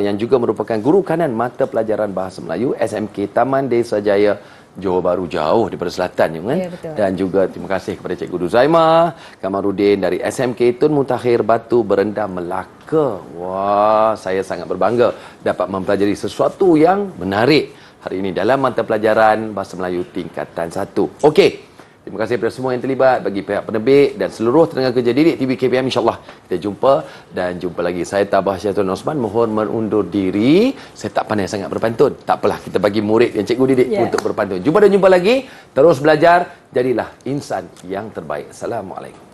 yang juga merupakan guru kanan mata pelajaran Bahasa Melayu SMK Taman Desa Jaya, Johor Bahru, jauh daripada selatan kan? Ya, betul. Dan juga terima kasih kepada Cikgu Duzaimah Kamarudin dari SMK Tun Mutakhir Batu Berendam, Melaka. Wah, saya sangat berbangga dapat mempelajari sesuatu yang menarik hari ini dalam mata pelajaran Bahasa Melayu tingkatan 1. Okey. Terima kasih kepada semua yang terlibat, bagi pihak penerbit dan seluruh tenaga kerja didik TV KPM. InsyaAllah kita jumpa dan jumpa lagi. Saya Tabah Syaitun Osman mohon mengundur diri. Saya tak pandai sangat berpantun. Tak apalah, kita bagi murid yang cikgu didik untuk berpantun. Jumpa dan jumpa lagi. Terus belajar, jadilah insan yang terbaik. Assalamualaikum.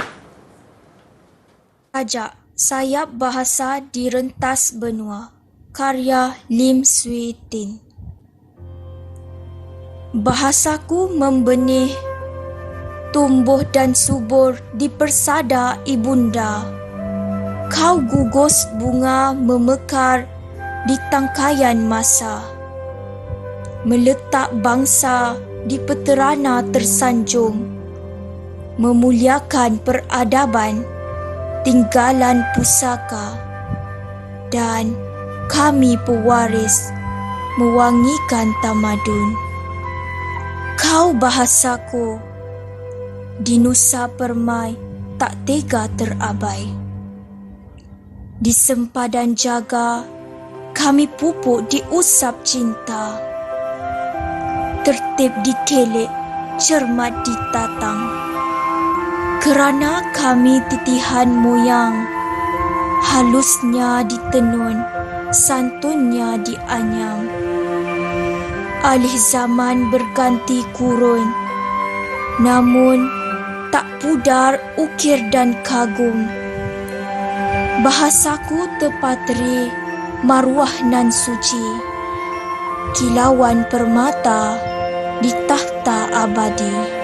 Ajak sayap bahasa di rentas benua. karya Lim Swee Tin. Bahasaku membenih, tumbuh dan subur di persada ibunda. Kau gugus bunga memekar di tangkaian masa. Meletak bangsa di peterana tersanjung. Memuliakan peradaban, tinggalan pusaka. Dan kami pewaris, mewangikan tamadun. Kau bahasaku, di Nusa Permai tak tega terabai. Di sempadan jaga, kami pupuk diusap cinta. Tertib ditelek, cermat ditatang. Kerana kami titihan moyang, halusnya ditenun, santunnya dianyam. Alih zaman berganti kurun, namun tak pudar ukir dan kagum. Bahasaku terpatri maruah nan suci, kilauan permata di tahta abadi.